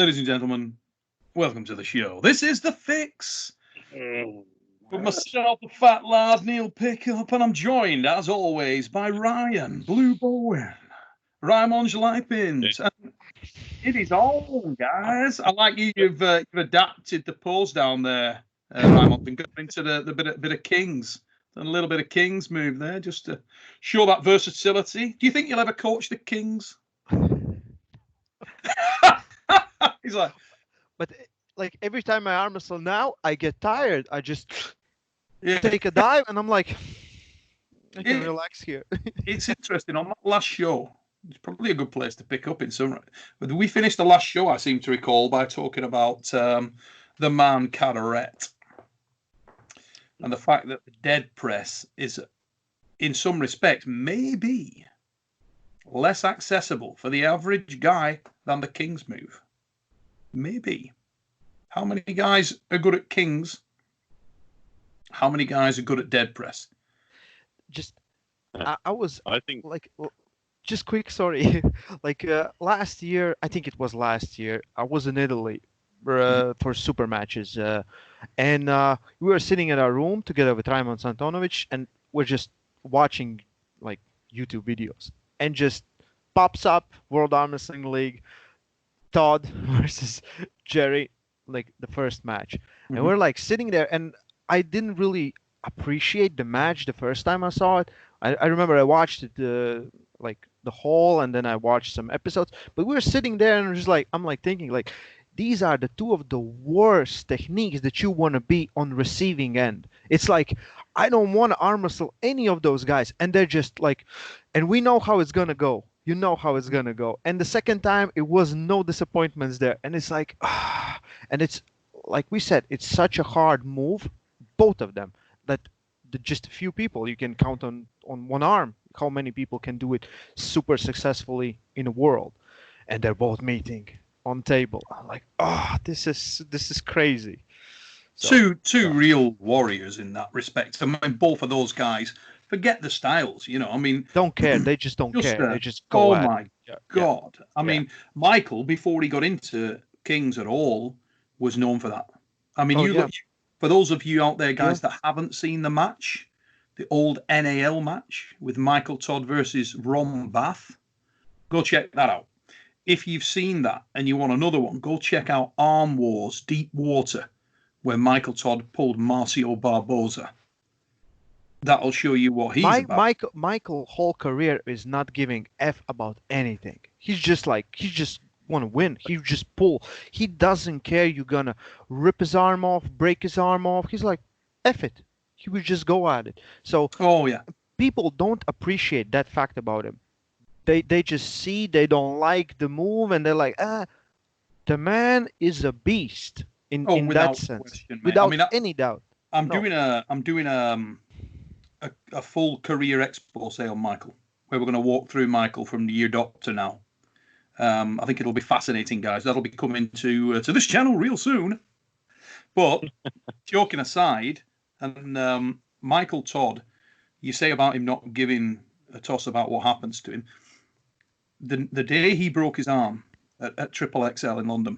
Ladies and gentlemen, welcome to the show. This is The Fix. With myself, the fat lad, Neil Pickup, and I'm joined, as always, by Ryan, Blue Bowen, Raimonds, Liepins, and it is on, guys. I like you've adapted the pose down there, Raimonds, and got into the bit of Kings. Done a little bit of Kings move there, just to show that versatility. Do you think you'll ever coach the Kings? He's like, but like every time I arm wrestle now, I get tired. I just take a dive, and I'm like, I can relax here. It's interesting. On that last show, it's probably a good place to pick up in some. But we finished the last show, I seem to recall, by talking about the man Carteret and the fact that the dead press is, in some respects, maybe less accessible for the average guy than the King's move. Maybe. How many guys are good at Kings? How many guys are good at dead press? I think like, just quick, sorry. Like last year, I think it was last year, I was in Italy for super matches. And we were sitting in our room together with Raimonds Antonovic, and we're just watching like YouTube videos. And just pops up World Armwrestling League, Todd versus Jerry, like the first match. Mm-hmm. And we're like sitting there, and I didn't really appreciate the match the first time I saw it. I remember I watched it like the whole, and then I watched some episodes. But we were sitting there, and I'm like thinking like, these are the two of the worst techniques that you want to be on receiving end. It's like, I don't want to arm wrestle any of those guys, and they're just like, and we know how it's gonna go. You know how it's gonna go. And the second time, it was no disappointments there. And it's like, and it's like we said, it's such a hard move, both of them, that just a few people you can count on one arm how many people can do it super successfully in the world. And they're both meeting on table. I'm like, this is crazy. So, two real warriors in that respect. I mean, both of those guys. Forget the styles, you know. I mean, don't care. They just don't care. They just go. Oh my God! Yeah. I mean, Michael, before he got into Kings at all, was known for that. I mean, for those of you out there, guys, that haven't seen the match, the old NAL match with Michael Todd versus Ron Bath, go check that out. If you've seen that and you want another one, go check out Arm Wars Deep Water, where Michael Todd pulled Marcio Barboza. That'll show you what he's about. Michael whole career is not giving F about anything. He's just want to win. He just pull. He doesn't care you're gonna rip his arm off, break his arm off. He's like, F it. He would just go at it. So people don't appreciate that fact about him. They just see, they don't like the move, and they're like, the man is a beast in that sense. Question, without any doubt. I'm doing a full career expose on Michael, where we're going to walk through Michael from the year doctor now. I think it'll be fascinating, guys. That'll be coming to this channel real soon. But joking aside, and Michael Todd, you say about him not giving a toss about what happens to him. The day he broke his arm at Triple XL in London,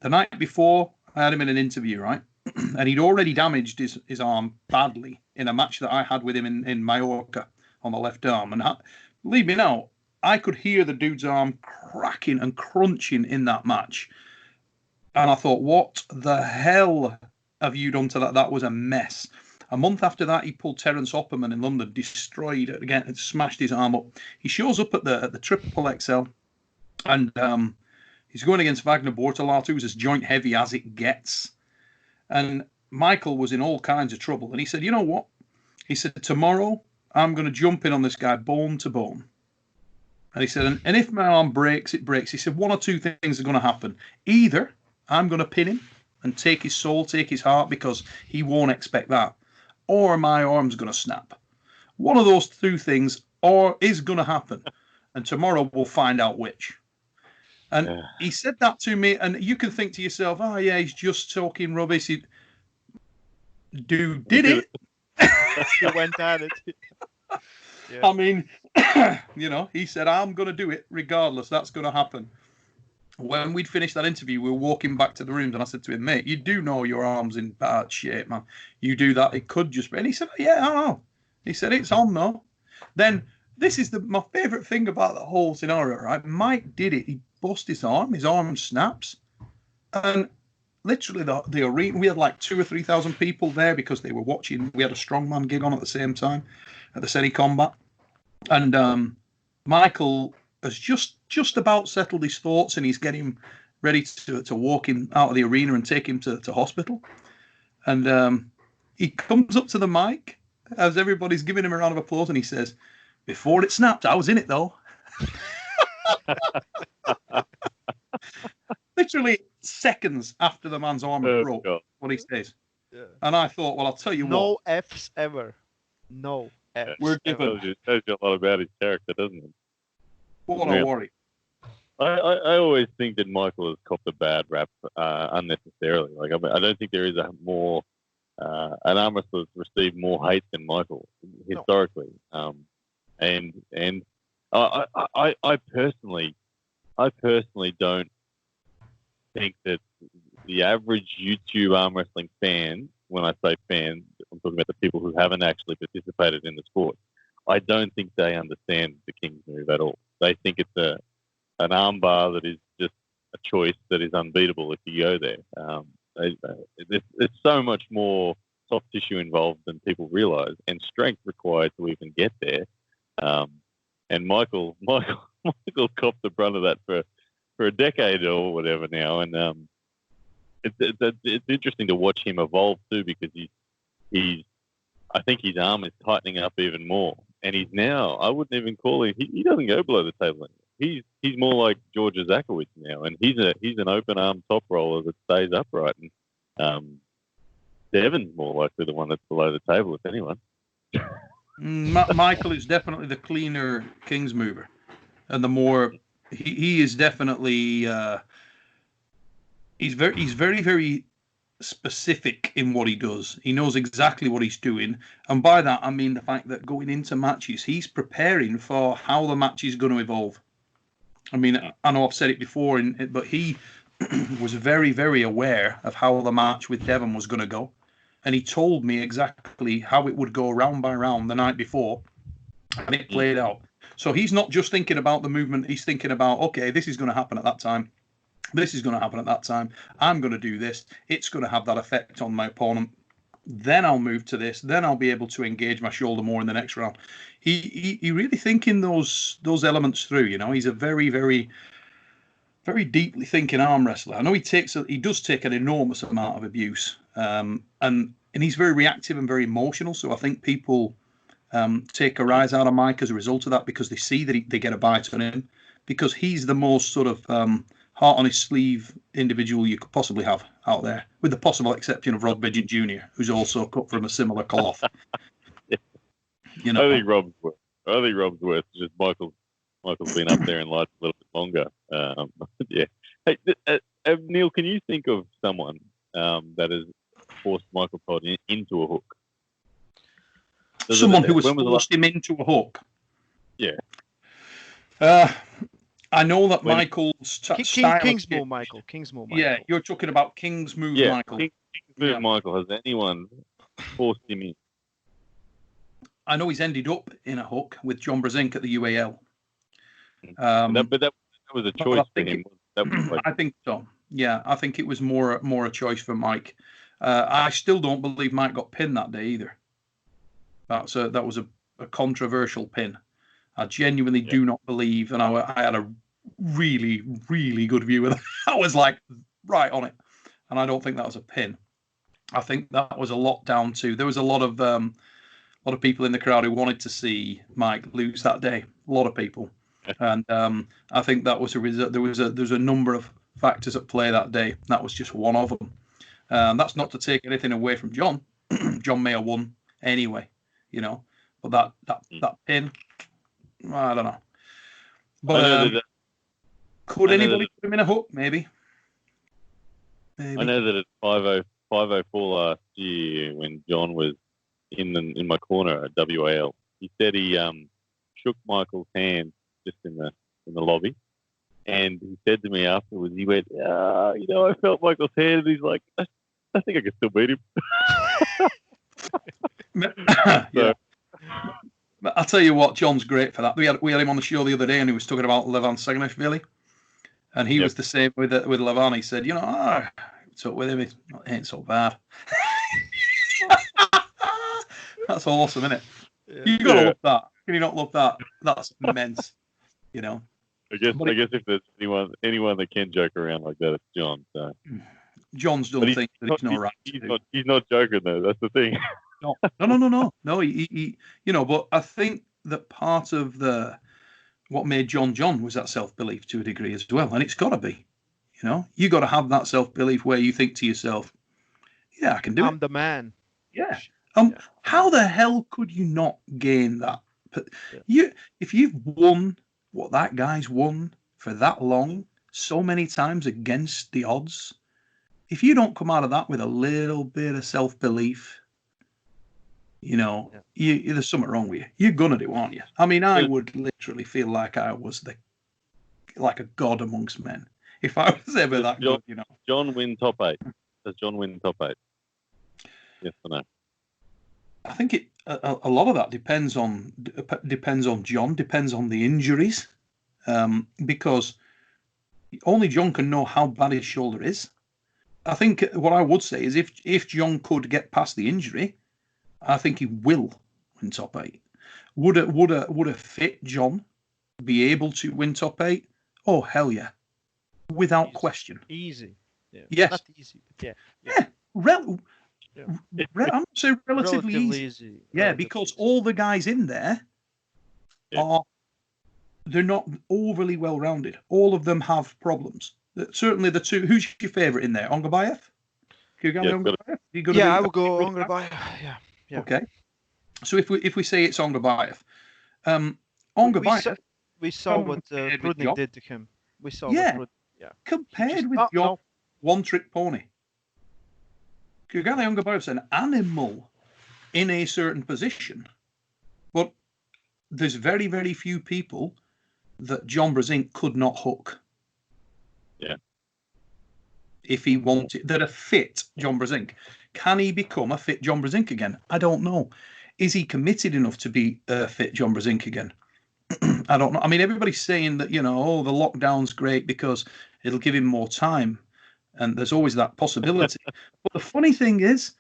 the night before I had him in an interview, right? And he'd already damaged his arm badly in a match that I had with him in Mallorca on the left arm. And believe me now, I could hear the dude's arm cracking and crunching in that match. And I thought, what the hell have you done to that? That was a mess. A month after that, he pulled Terence Opperman in London, destroyed it again, and smashed his arm up. He shows up at the Triple XL, and he's going against Wagner Bortolato, who's as joint heavy as it gets. And Michael was in all kinds of trouble. And he said, you know what? He said, tomorrow I'm going to jump in on this guy bone to bone. And he said, and if my arm breaks, it breaks. He said, one or two things are going to happen. Either I'm going to pin him and take his soul, take his heart, because he won't expect that. Or my arm's going to snap. One of those two things is going to happen. And tomorrow we'll find out which. And he said that to me, and you can think to yourself, he's just talking rubbish. Dude did it. He went at it. I mean, he said, I'm going to do it regardless. That's going to happen. When we'd finished that interview, we were walking back to the rooms, and I said to him, "Mate, you do know your arm's in bad shape, man. You do that, it could just be." And he said, "Yeah, I know." He said, "It's on though." Then this is my favourite thing about the whole scenario, right? Mike did it. He bust his arm snaps, and literally the arena. We had like 2,000 or 3,000 people there because they were watching. We had a strongman gig on at the same time at the Semi Combat, and Michael has just about settled his thoughts, and he's getting ready to walk him out of the arena and take him to hospital. And he comes up to the mic as everybody's giving him a round of applause, and he says, "Before it snapped, I was in it though." Literally seconds after the man's arm broke, what he says. Yeah. And I thought, well, I'll tell you no what. No Fs ever. No Fs. We're given. Tells you a lot about his character, doesn't it? What a worry. I always think that Michael has copped a bad rap unnecessarily. Like, I mean, I don't think there is an arm wrestler that's received more hate than Michael historically. No. And I personally don't think that the average YouTube arm wrestling fan, when I say fan, I'm talking about the people who haven't actually participated in the sport, I don't think they understand the King's move at all. They think it's an armbar that is just a choice that is unbeatable if you go there. There's so much more soft tissue involved than people realise, and strength required to even get there. And Michael copped the brunt of that for a decade or whatever now, and it's interesting to watch him evolve too, because I think his arm is tightening up even more, and he's now, I wouldn't even call him, he doesn't go below the table anymore. He's more like George Zakowicz now, and he's an open arm top roller that stays upright, and Devin's more likely the one that's below the table, if anyone. Michael is definitely the cleaner King's mover, and the more he is definitely he's very, very specific in what he does. He knows exactly what he's doing, and by that I mean the fact that going into matches, he's preparing for how the match is going to evolve. I mean, I know I've said it before, but he was very, very aware of how the match with Devon was going to go, and he told me exactly how it would go round by round the night before, and it played out. So he's not just thinking about the movement, he's thinking about, okay, this is going to happen at that time. This is going to happen at that time. I'm going to do this. It's going to have that effect on my opponent. Then I'll move to this. Then I'll be able to engage my shoulder more in the next round. He really thinking those elements through. You know, he's a very, very, very deeply thinking arm wrestler. I know he does take an enormous amount of abuse, and he's very reactive and very emotional. So I think people take a rise out of Mike as a result of that, because they see that they get a bite on him, because he's the most sort of heart on his sleeve individual you could possibly have out there, with the possible exception of Rod Bridget Jr., who's also cut from a similar cloth. Yeah. You know, I think Rob's worth. Just Michael's been up there in life a little bit longer. Yeah. Hey, Neil, can you think of someone that has forced Michael Todd into a hook? Someone who has forced him into a hook? Yeah. I know that Michael's style... Kingsmore Michael. Yeah, you're talking about King's move, Michael. King's move, Michael. Has anyone forced him in? I know he's ended up in a hook with John Brzezinski at the UAL. But that was a choice for him. I think so. Yeah, I think it was more a choice for Mike. I still don't believe Mike got pinned that day either. That was a controversial pin. I genuinely do not believe, and I had a really, really good view of that. I was like right on it, and I don't think that was a pin. I think that was a lot down to, there was a lot of people in the crowd who wanted to see Mike lose that day. A lot of people, and I think that was a result. There was a number of factors at play that day. That was just one of them. That's not to take anything away from John. John may have won anyway, you know, but that pin, I don't know. But could anybody put him in a hook? Maybe. I know that at 504 last year, when John was in my corner at WAL, he said he shook Michael's hand just in the lobby, And he said to me afterwards, he went, I felt Michael's hand, and he's like, I think I can still beat him. Yeah. I'll tell you what, John's great for that. We had him on the show the other day, and he was talking about Levan Sagnashvili, and he was the same with Levan. He said, talk with him, it ain't so bad. That's awesome, isn't it? Yeah. You got to love that. Can you not love that? That's immense. I guess if there's anyone that can joke around like that, it's John. So. John's done things that he's not right. He's not joking though. That's the thing. No. He but I think that part of what made John was that self-belief to a degree as well, and it's got to be. You got to have that self-belief where you think to yourself, "Yeah, I can do it. I'm the man." Yeah. How the hell could you not gain that? If you've won what that guy's won for that long, so many times against the odds, if you don't come out of that with a little bit of self-belief, there's something wrong with you. You're gonna do, aren't you? I mean, I would literally feel like I was like a god amongst men if I was ever that good. John win top 8. Does John win top 8? Yes or no? I think a lot of that depends on John, depends on the injuries, because only John can know how bad his shoulder is. I think what I would say is if John could get past the injury, I think he will win top 8. Would a fit John be able to win top 8? Oh hell yeah, without question. Easy. Yeah. Yes. Not easy. Yeah. I'm saying relatively easy. Yeah, because all the guys in there they're not overly well rounded. All of them have problems. Certainly the two. Who's your favourite in there? Ongabayev? I would go Ongabayev. Yeah. Okay. So if we say it's Ongabayev, Ongabayev. We saw what Prudnik did to him. We saw. Compared with your one-trick pony. Kurgani Ongabayev's an animal in a certain position, but there's very, very few people that John Brzenk could not hook. Yeah. If he wanted, that are fit John Brzenk. Can he become a fit John Brzenk again? I don't know. Is he committed enough to be a fit John Brzenk again? I don't know. I mean, everybody's saying that, the lockdown's great because it'll give him more time. And there's always that possibility. But the funny thing is,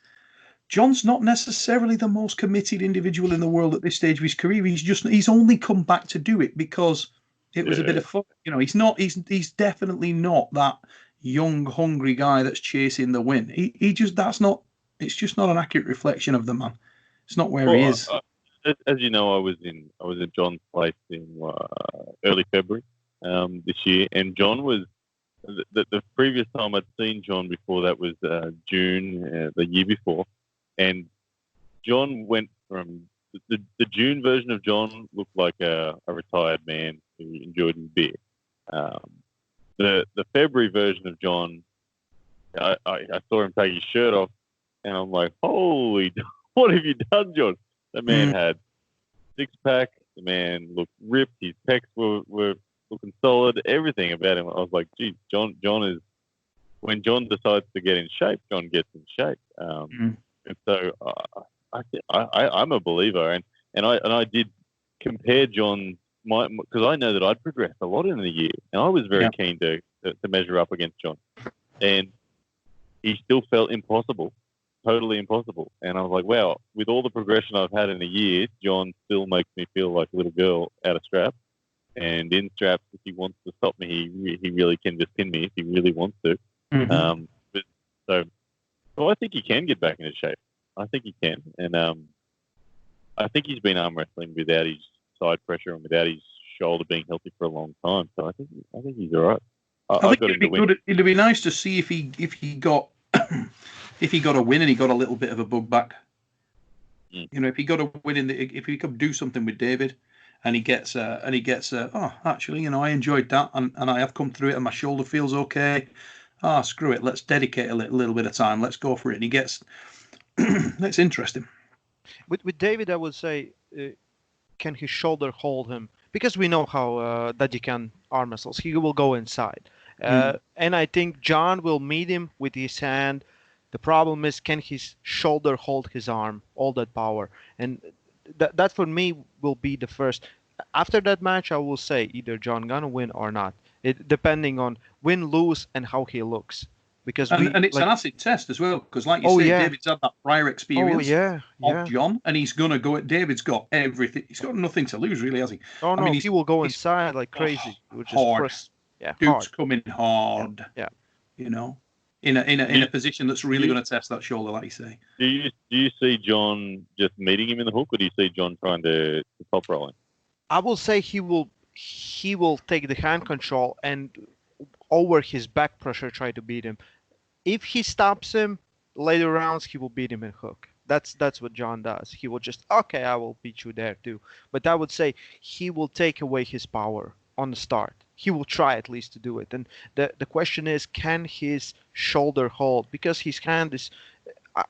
John's not necessarily the most committed individual in the world at this stage of his career. He's only come back to do it because it was a bit of fun. He's definitely not that young, hungry guy that's chasing the win. It's just not an accurate reflection of the man. It's not where he is. As you know, I was at John's place in early February this year, and John was. The previous time I'd seen John before that was June the year before, and John went from the June version of John looked like a retired man who enjoyed his beer. The February version of John, I saw him take his shirt off, and I'm like, holy, what have you done, John? The man had 6-pack. The man looked ripped. His pecs were looking solid, everything about him. I was like, geez, John is, when John decides to get in shape, John gets in shape. And so I'm a believer, and I did compare John, because I know that I'd progressed a lot in the year, and I was very keen to measure up against John, and he still felt impossible, totally impossible. And I was like, wow, with all the progression I've had in a year, John still makes me feel like a little girl out of strap. And in straps, if he wants to stop me, he really can just pin me if he really wants to. So I think he can get back into shape. I think he can, and I think he's been arm wrestling without his side pressure and without his shoulder being healthy for a long time. So I think he's all right. I think it'd be nice to see if he got if he got a win and he got a little bit of a bug back. If he got a win if he could do something with David. And he gets actually, I enjoyed that, and I have come through it, and my shoulder feels okay. Screw it, let's dedicate a little bit of time. Let's go for it. And he gets, that's interesting. With David, I would say, can his shoulder hold him? because we know how that he can arm wrestles. He will go inside, and I think John will meet him with his hand. The problem is, can his shoulder hold his arm, all that power? And that for me will be the first. After that match, I will say either John gonna win or not. It depending on win, lose, and how he looks. Because and it's like, an acid test as well, because like you Oh, say, yeah. David's had that prior experience yeah. of John, and he's gonna go. David's got everything. He's got nothing to lose, really, has he? Oh no, he's, he will go he's inside like crazy. He will just hard. press. Yeah, Dude's hard. coming hard. Yeah. You know, in a position that's really going to test that shoulder, like you say. Do you see John just meeting him in the hook, or do you see John trying to top roll him? I will say he will take the hand control and over his back pressure try to beat him. If he stops him later rounds, he will beat him in hook. That's what John does. He will just, okay, I will beat you there too. But I would say he will take away his power on the start. He will try at least to do it. And the question is, can his shoulder hold? Because his hand is,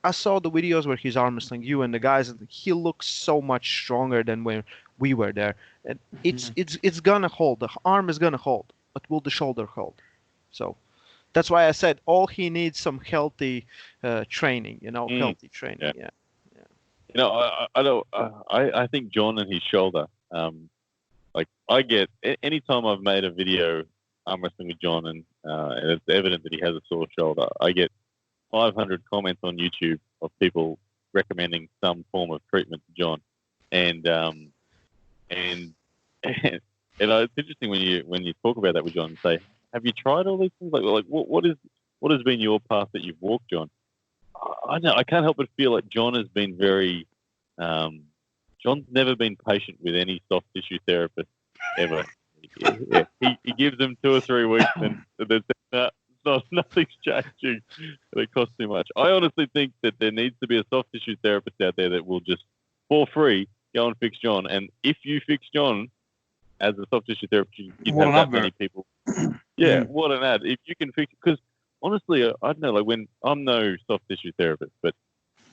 I saw the videos where he's arm wrestling you and the guys, and he looks so much stronger than when we were there. And it's gonna hold. The arm is gonna hold, but will the shoulder hold? So that's why I said all he needs some healthy training. Healthy training. Yeah. You know, I think John and his shoulder. Like I get anytime I've made a video arm wrestling with John, and it's evident that he has a sore shoulder, I get 500 comments on YouTube of people recommending some form of treatment to John, and it's interesting when you talk about that with John and say, have you tried all these things? Like what has been your path that you've walked, John? I know I can't help but feel like John has been very. John's never been patient with any soft tissue therapist ever. Yeah. He gives them 2 or 3 weeks, and then nothing's changing. It costs too much. I honestly think that there needs to be a soft tissue therapist out there that will just, for free, go and fix John. And if you fix John as a soft tissue therapist, you'd have that many people. Yeah, what an ad. If you can fix it, because honestly, I don't know, like when I'm no soft tissue therapist, but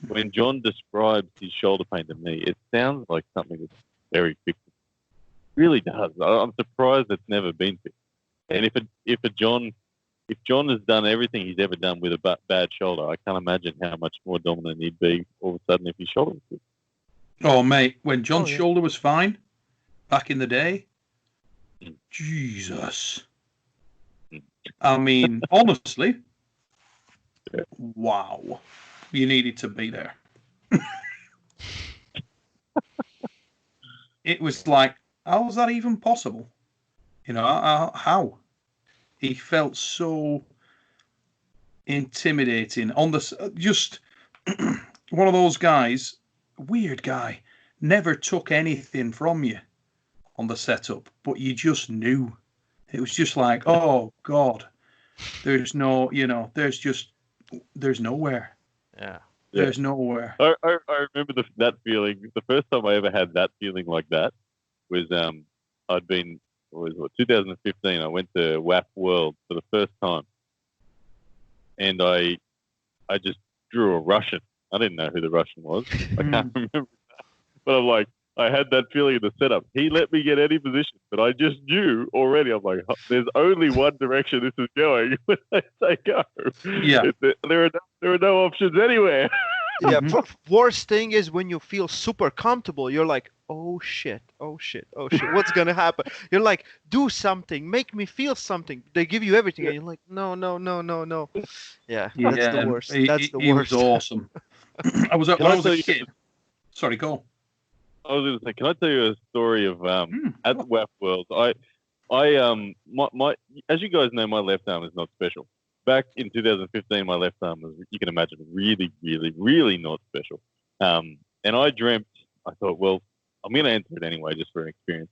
when John describes his shoulder pain to me, it sounds like something that's very fixable. It really does. I'm surprised it's never been fixed. And if John has done everything he's ever done with a bad shoulder, I can't imagine how much more dominant he'd be all of a sudden if his shoulder was good. Oh, mate, when John's shoulder was fine back in the day, Jesus. I mean, honestly, wow. You needed to be there. It was like, how was that even possible? You know, how? He felt so intimidating. Just one of those guys, weird guy, never took anything from you on the setup, but you just knew. It was just like, oh, God, there's no, there's nowhere. Yeah. There's nowhere. I remember that feeling. The first time I ever had that feeling like that was I'd been, 2015. I went to WAP World for the first time, and I just drew a Russian. I didn't know who the Russian was. I can't remember that. But I'm like, I had that feeling in the setup. He let me get any position, but I just knew already. I'm like, there's only one direction this is going when I say go. Yeah. There are no options anywhere. Yeah. Worst thing is when you feel super comfortable, you're like, oh shit, what's gonna happen? You're like, do something, make me feel something. They give you everything, and you're like, no. Yeah, that's the worst. That's the worst. He was awesome. When I was a kid. Sorry, go. I was going to say, can I tell you a story of at the WAP World? I as you guys know, my left arm is not special. Back in 2015, my left arm was, you can imagine, really, really, really not special. And I thought, well, I'm going to enter it anyway, just for an experience.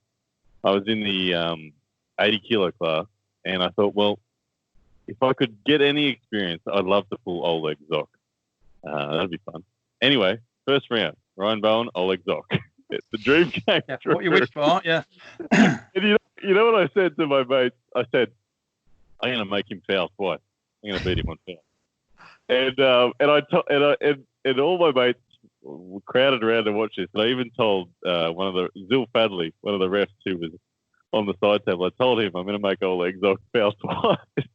I was in the 80 kilo class, and I thought, well, if I could get any experience, I'd love to pull Oleg Zoc. That'd be fun. Anyway, first round, Ryan Bowen, Oleg Zoc. The dream came true. What you wish for, yeah. And you know what I said to my mates? I said, I'm going to make him foul twice. I'm going to beat him on foul. And all my mates were crowded around to watch this. And I even told Zil Fadley, one of the refs who was on the side table. I told him I'm going to make Oleg Zok foul twice.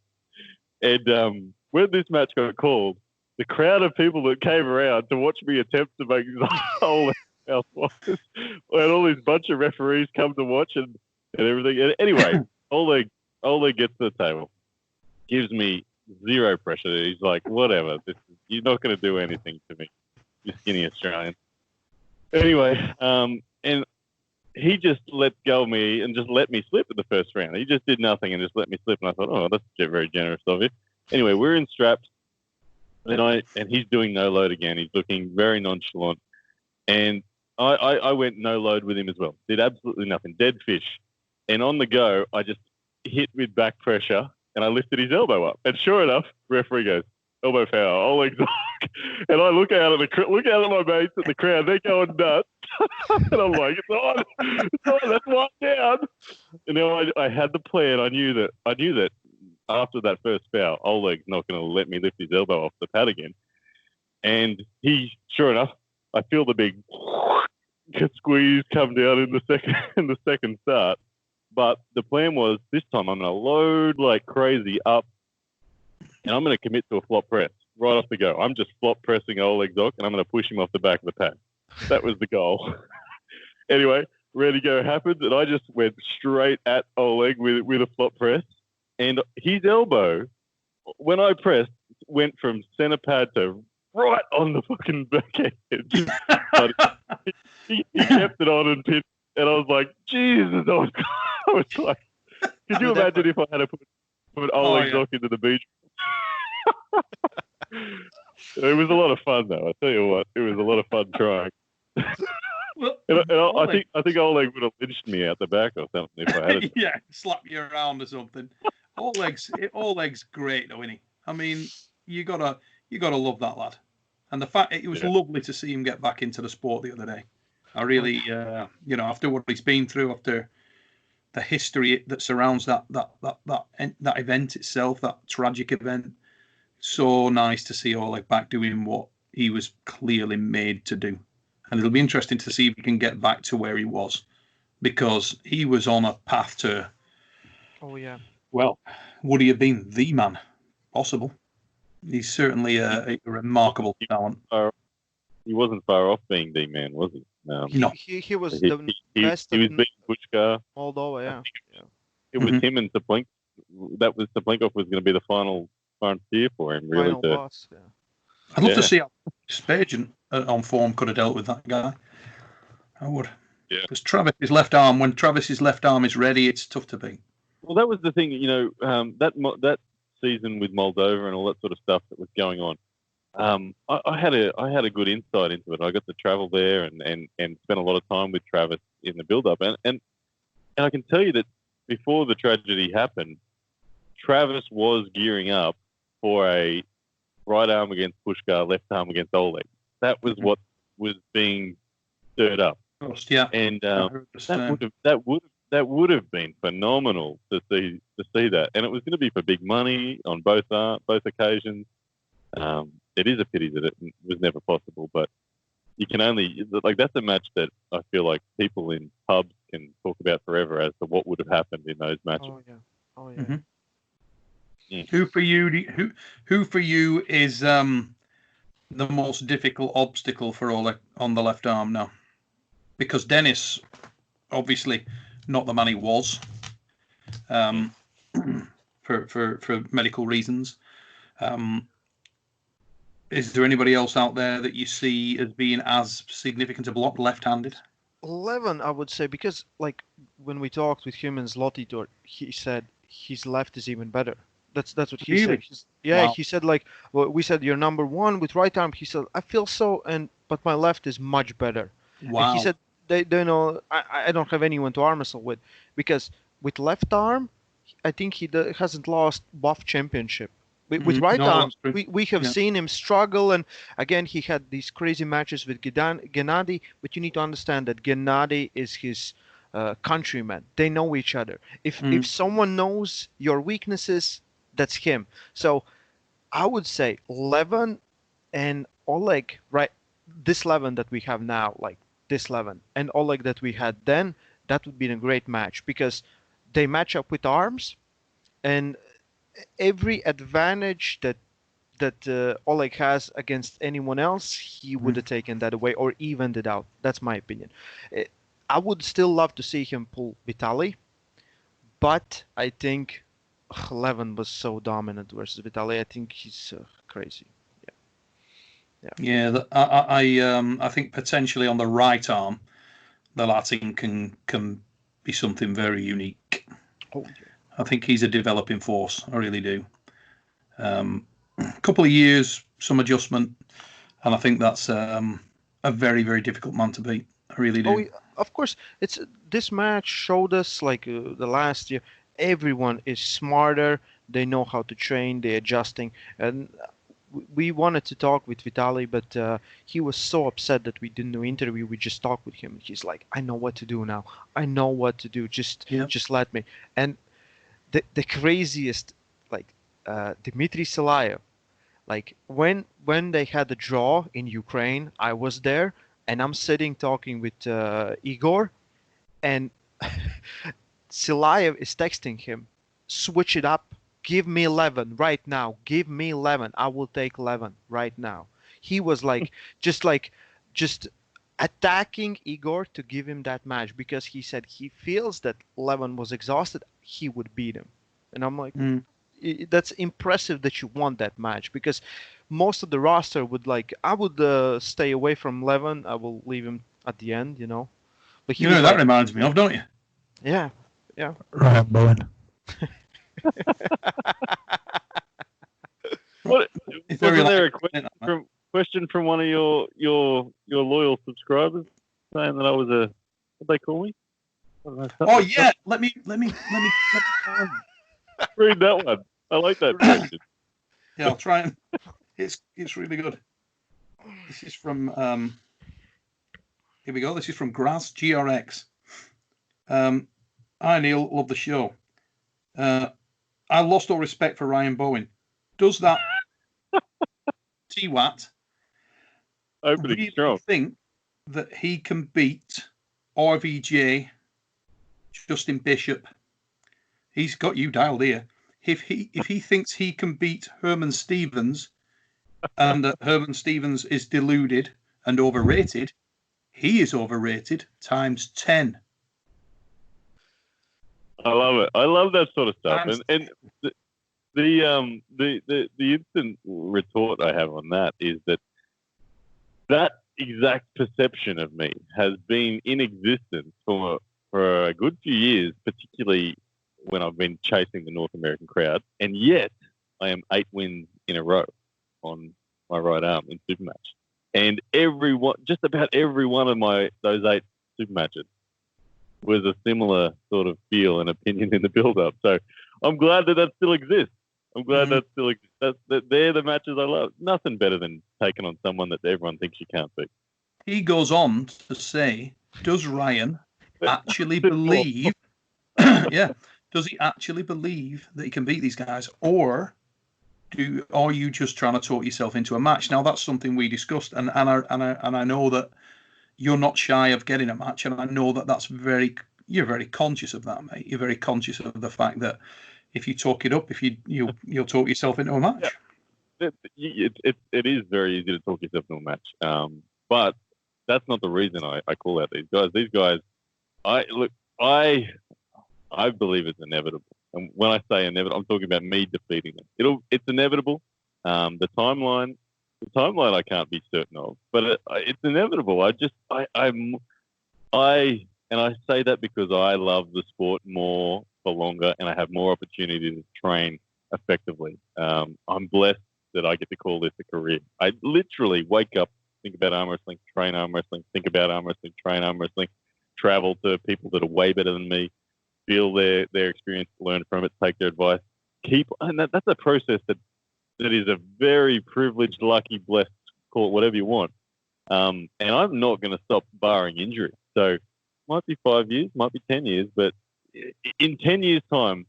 And when this match got called, the crowd of people that came around to watch me attempt to make Oleg foul twice, I had all this bunch of referees come to watch and everything. And anyway, Oleg gets to the table, gives me zero pressure. He's like, whatever, you're not going to do anything to me, you skinny Australian. Anyway, and he just let go of me and just let me slip in the first round. He just did nothing and just let me slip. And I thought, oh, that's very generous of you. Anyway, we're in straps. And he's doing no load again. He's looking very nonchalant. And I went no load with him as well. Did absolutely nothing. Dead fish. And on the go, I just hit with back pressure and I lifted his elbow up. And sure enough, referee goes, elbow foul, Oleg Zok. And I look out at my mates in the crowd. They're going nuts. And I'm like, it's on, that's one down. And then I had the plan. I knew that after that first foul, Oleg's not going to let me lift his elbow off the pad again. And sure enough, I feel the big squeeze come down in the second start. But the plan was this time I'm going to load like crazy up, and I'm going to commit to a flop press right off the go. I'm just flop pressing Oleg Zok, and I'm going to push him off the back of the pad. That was the goal. Anyway, ready go happens, and I just went straight at Oleg with a flop press. And his elbow, when I pressed, went from center pad to right on the fucking backhand. But he kept it on and pinned, and I was like, Jesus! I was like, could you imagine if I had to put Oleg Zok into the beach? It was a lot of fun, though. I tell you what, it was a lot of fun trying. Well, I think Oleg would have lynched me out the back or something if I had it. Yeah, slap you around or something. Oleg's great, though, isn't he? I mean, you gotta love that lad. And the fact it was lovely to see him get back into the sport the other day. I really, after what he's been through, after the history that surrounds that event itself, that tragic event, so nice to see Oleg back doing what he was clearly made to do. And it'll be interesting to see if he can get back to where he was, because he was on a path to. Oh yeah. Well, would he have been the man? Possible. He's certainly a remarkable talent. He wasn't far off being the man, was he? No. He was the best. He was beating Pushkar. Moldova, yeah. It was him and Toplenko. Toplenkov was going to be the final steer for him, really. Boss, yeah. I'd love to see how Spajan on form could have dealt with that guy. I would. Yeah. Because when Travis's left arm is ready, it's tough to beat. Well, that was the thing, that season with Moldova and all that sort of stuff that was going on. I had a good insight into it. I got to travel there and spent a lot of time with Travis in the build-up. And I can tell you that before the tragedy happened, Travis was gearing up for a right arm against Pushkar, left arm against Oleg. That was what was being stirred up. Yeah. And that would have been phenomenal to see that. And it was going to be for big money on both occasions. It is a pity that it was never possible, but you can only that's a match that I feel like people in pubs can talk about forever as to what would have happened in those matches. Oh yeah. Mm-hmm. Yeah. Who for you is the most difficult obstacle for Oleg on the left arm now? Because Dennis, obviously, not the man he was, for medical reasons. Is there anybody else out there that you see as being as significant a block left-handed? 11, I would say, because when we talked with him and Zlotitor, he said his left is even better. That's what he said. Wow. He said we said you're number one with right arm. He said I feel so, but my left is much better. Wow. And he said they know I don't have anyone to arm wrestle with, because with left arm, I think he hasn't lost buff championship. With right arm, we have seen him struggle, and again he had these crazy matches with Gennady. But you need to understand that Gennady is his countryman. They know each other. If someone knows your weaknesses, that's him. So I would say Levin and Oleg, right? This Levin that we have now, this Levin, and Oleg that we had then, that would be a great match, because they match up with arms, and every advantage that Oleg has against anyone else, he would have taken that away or evened it out. That's my opinion. I would still love to see him pull Vitaly, but I think Levin was so dominant versus Vitaly. I think he's crazy. Yeah. I think potentially on the right arm, the Latin can be something very unique. Oh, yeah. I think he's a developing force. I really do. A couple of years, some adjustment, and I think that's a very, very difficult man to beat. I really do. Oh, of course. This match showed us like the last year. Everyone is smarter. They know how to train. They're adjusting. And we wanted to talk with Vitaly, but he was so upset that we didn't do interview. We just talked with him. He's like, I know what to do now. I know what to do. Just let me. And the craziest, like Dmitry Silayev, like when they had a draw in Ukraine, I was there, and I'm sitting talking with Igor, and Silayev is texting him, switch it up, give me 11 right now, give me 11, I will take 11 right now. He was like just attacking Igor to give him that match because he said he feels that Levin was exhausted, he would beat him. And I'm like, that's impressive that you won that match, because most of the roster would I would stay away from Levin. I will leave him at the end, But he that reminds me of, don't you? Yeah. Ryan Bowen. Wasn't there a question from one of your loyal subscribers saying that I was a, what they call me? Oh yeah, let me read that one. I like that question. Yeah, I'll try and it's really good. This is from here we go. This is from Graz GRX. Hi Neil, love the show. I lost all respect for Ryan Bowen. Does that T-Watt really think that he can beat RVJ, Justin Bishop? He's got you dialed here. If he thinks he can beat Herman Stevens, and that Herman Stevens is deluded and overrated, he is overrated times 10. I love it. I love that sort of stuff. And the instant retort I have on that is that exact perception of me has been in existence for a good few years, particularly when I've been chasing the North American crowd, and yet I am 8 wins in a row on my right arm in Supermatch. And just about every one of those 8 Supermatches was a similar sort of feel and opinion in the build-up. So I'm glad that still exists. I'm glad that still exists. They're the matches I love. Nothing better than taking on someone that everyone thinks you can't beat. He goes on to say, does Ryan actually believe... Does he actually believe that he can beat these guys, or are you just trying to talk yourself into a match? Now that's something we discussed, and I know that you're not shy of getting a match, and I know that you're very conscious of that, mate. You're very conscious of the fact that if you talk it up, you'll talk yourself into a match. Yeah. It is very easy to talk yourself into a match, but that's not the reason I call out these guys. These guys, I believe it's inevitable. And when I say inevitable, I'm talking about me defeating them. It's inevitable. The timeline I can't be certain of, but it's inevitable. I say that because I love the sport more for longer, and I have more opportunity to train effectively. I'm blessed that I get to call this a career. I literally wake up, think about arm wrestling, train arm wrestling, think about arm wrestling, train arm wrestling, travel to people that are way better than me, feel their experience, learn from it, take their advice, and that's a process that is a very privileged, lucky, blessed, call it whatever you want. And I'm not going to stop barring injury. So might be 5 years, might be 10 years, but in 10 years' time,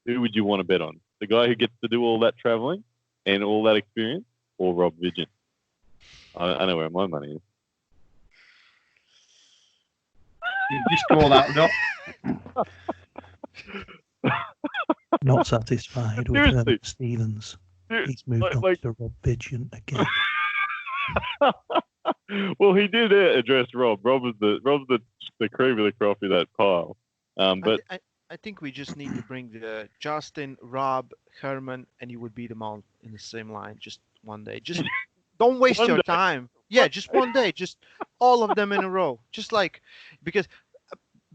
who would you want to bet on? The guy who gets to do all that traveling and all that experience, or Rob Vigent? I know where my money is. You just call that up. Not satisfied with Seriously. Stevens. Dude, He's moved on like- to Rob Vigent again. Well, he did address Rob. Rob's the cream of the crop in that pile. But I think we just need to bring the Justin, Rob, Herman, and you would beat them all in the same line just one day. Just don't waste One your day. time. Yeah, just one day. Just all of them in a row. Just like because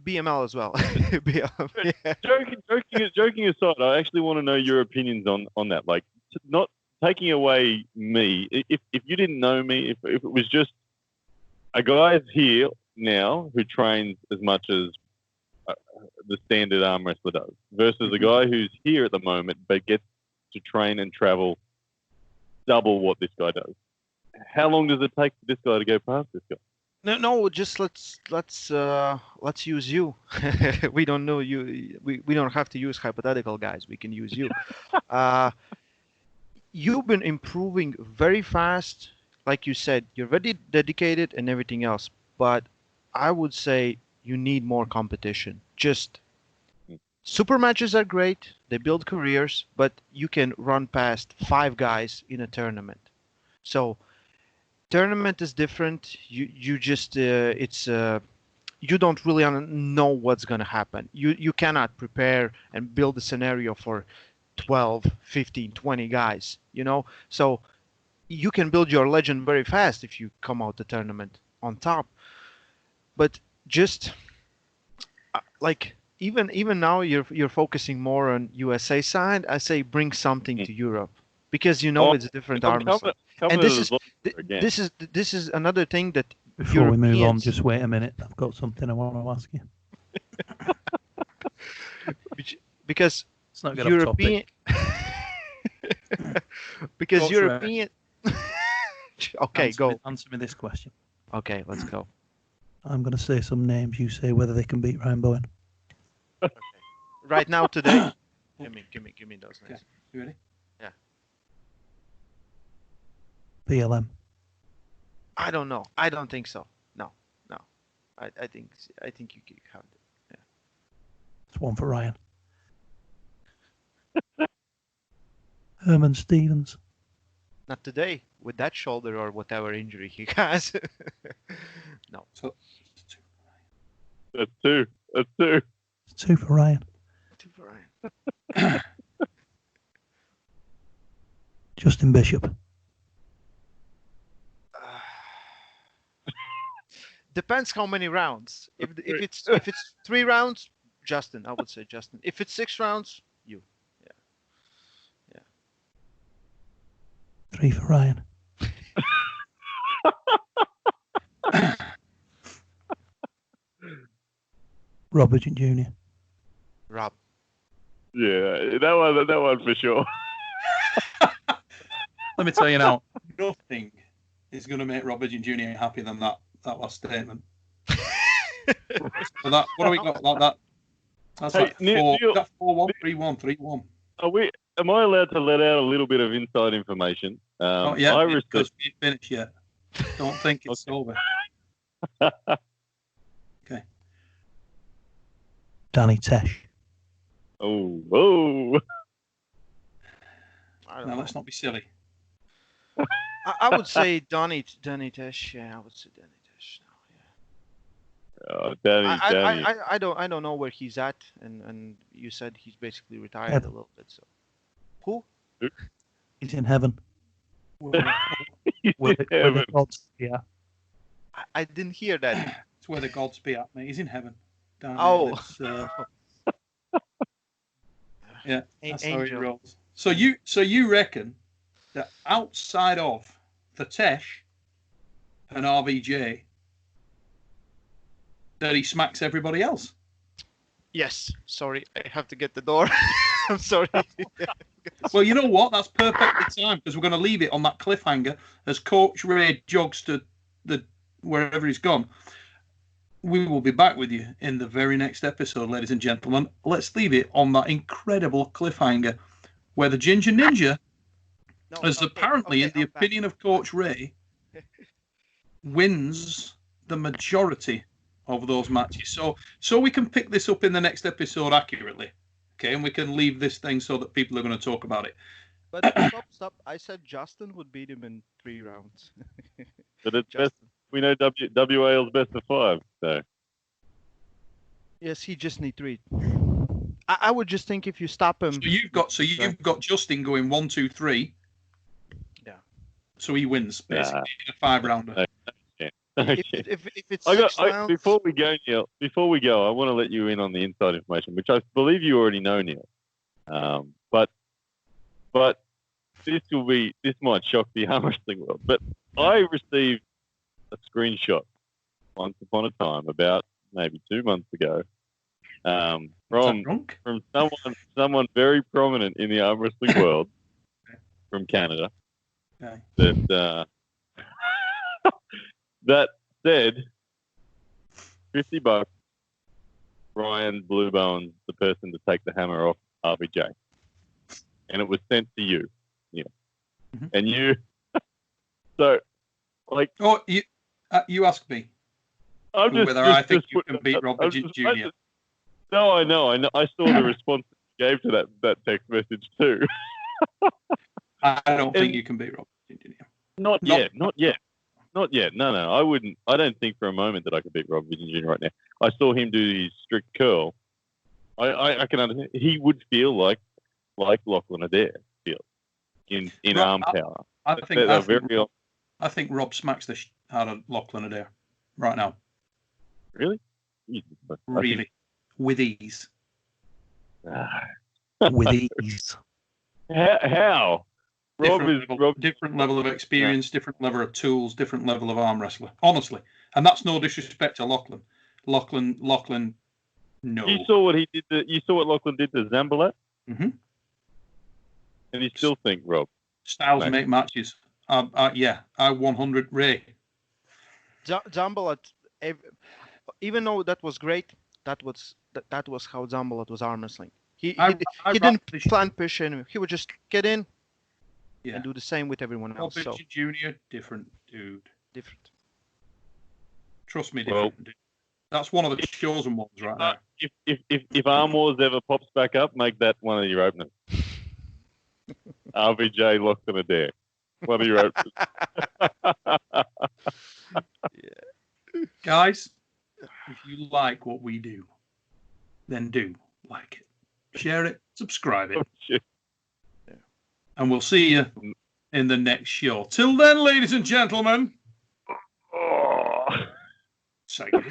BML as well. BML, yeah. joking aside, I actually want to know your opinions on that. Like, not taking away me. If you didn't know me, if it was just a guy here now who trains as much as the standard arm wrestler does, versus a guy who's here at the moment but gets to train and travel double what this guy does. How long does it take for this guy to go past this guy? No, just let's use you. We don't know you. We don't have to use hypothetical guys. We can use you. You've been improving very fast. Like you said, you're very dedicated and everything else. But I would say you need more competition. Just super matches are great. They build careers, but you can run past 5 guys in a tournament. So tournament is different. You just you don't really know what's going to happen. You cannot prepare and build a scenario for 12, 15, 20 guys, you know? So you can build your legend very fast if you come out the tournament on top. But just like even now you're focusing more on USA side. I say bring something to Europe because it's a different arm wrestling. And this is another thing that Before we move on, just wait a minute. I've got something I want to ask you. Because It's not good European because Go European Okay, go. Answer me this question. Okay, let's go. I'm going to say some names. You say whether they can beat Ryan Bowen. Right now today. Give me those names. Okay. You ready? Yeah. BLM. I don't know. I don't think so. No. I think you can have it. Yeah. It's one for Ryan. Herman Stevens. Not today with that shoulder or whatever injury he has. No. So That's two. It's 2 for Ryan. 2 for Ryan. Justin Bishop. Depends how many rounds. If it's 3 rounds, Justin, I would say Justin. If it's 6 rounds, you. 3 for Ryan. Robert Jr. Rob. Yeah, that one for sure. let me tell you now, nothing is going to make Robert Jr. happier than that last statement. So that, what do we got like that? That's Hey, like Neil, 4-1, 3-1, 3-1. Am I allowed to let out a little bit of inside information? Oh yeah, because we ain't finished yet. Don't think it's over. Okay. Danny Tesh. Oh. Now let's not be silly. I would say Danny Tesh. Yeah, I would say Danny Tesh now. Oh, Danny. I don't know where he's at, and you said he's basically retired a little bit. So who? He's in heaven. He's Where in the heaven. gods, yeah. I didn't hear that. It's where the gods be at, mate. He's in heaven. Down Oh. there. Yeah, that's how it Angel. rolls. So you reckon that outside of the Tesh and RVJ, that he smacks everybody else? Yes. Sorry, I have to get the door. I'm sorry. Well, you know what? That's perfectly timed because we're going to leave it on that cliffhanger as Coach Ray jogs to the wherever he's gone. We will be back with you in the very next episode, ladies and gentlemen. Let's leave it on that incredible cliffhanger where the Ginger Ninja, apparently, in the opinion of Coach Ray, wins the majority of those matches. So we can pick this up in the next episode accurately. Okay, and we can leave this thing so that people are going to talk about it. But stop. I said Justin would beat him in 3 rounds. But it's best. We know WAL's best of 5. So Yes, he just need 3. I would just think if you stop him. So you've got Justin going 1, 2, 3. Yeah. So he wins basically in a 5-rounder. If it's 6 rounds. Before we go, Neil. Before we go, I want to let you in on the inside information, which I believe you already know, Neil. But this might shock the arm wrestling world. But I received a screenshot once upon a time, about maybe 2 months ago, from someone very prominent in the arm wrestling world, from Canada, that that said, $50, Ryan Blue Bowen's the person to take the hammer off RVJ. And it was sent to you. Yeah. Mm-hmm. And you, so, like... Oh, you asked me whether I think you can beat Rob Jr. No, I know. I saw the response you gave to that text message too. I don't think you can beat Rob Jr. Not yet. No, I wouldn't. I don't think for a moment that I could beat Rob Jr. right now. I saw him do his strict curl. I can understand. He would feel like Lachlan Adair feels in arm power. I think Rob smacks the out of Lachlan Adair right now. Really? Really? With ease. With ease. How? Different level of experience, different level of tools, different level of arm wrestler. Honestly. And that's no disrespect to Lachlan. Lachlan, no. You saw what he did. You saw what Lachlan did to Zambalat? Mm-hmm. And you still think, Rob? Styles make matches. I 100 Ray. Zambalat, even though that was great, that was how Zambalat was arm wrestling. He didn't plan push in. He would just get in and do the same with everyone else. Rob Jr., different dude. Different. Trust me, different dude. That's one of the chosen ones right now. If Arm Wars ever pops back up, make that one of your openers. RVJ Lachlan Adair. One of your openers. Guys, if you like what we do, then do like it. Share it, subscribe it. And we'll see you in the next show. Till then, ladies and gentlemen. Oh. Say it.